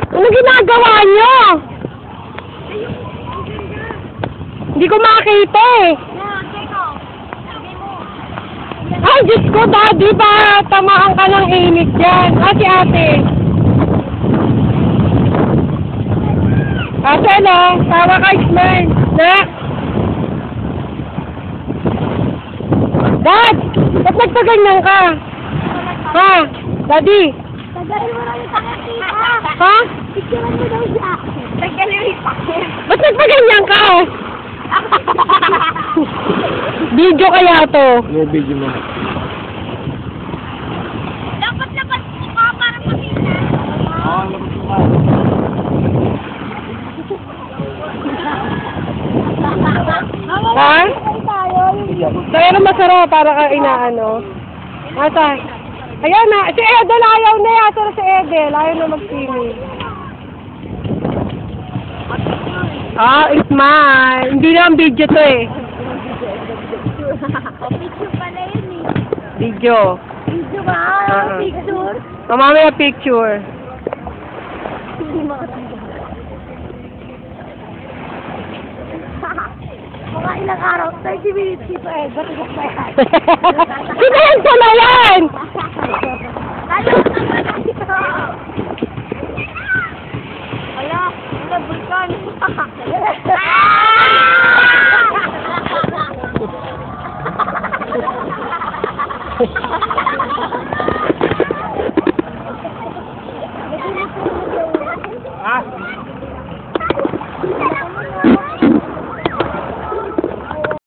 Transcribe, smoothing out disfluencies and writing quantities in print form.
Ano ginagawa niyo? Hindi ko makita eh. Ay, Diyos ko, Daddy, ba tamaan ka ng init dyan? Si ate. Ate, no? Tawa ka, smile. Nak! Dad! Ba't nagpaganyan ka? Ha? Daddy? Tagalin mo na yung sakit, tita. Ha? Picturean mo daw siya. Tagalin mo yung sakit. Ba't nagpaganyan ka? Video kaya to. Ano video mo? Dapat labas mo ka para makita. Oo, labas mo ka. Ha? Kaya na masarap para ka inaano. Asa? Ayan na. Si Edel ayaw na yata si Edel. Ayaw na mag-swimming. Smile. Hindi na ang video to eh. Picture pala yun eh. Video. Video ba? Picture? Mamaya picture. Mga ilang araw, 30 minutes dito eh. Ba't ito pa yan? Sinento na yan! Ano? Wala, wala bulkan. Ah!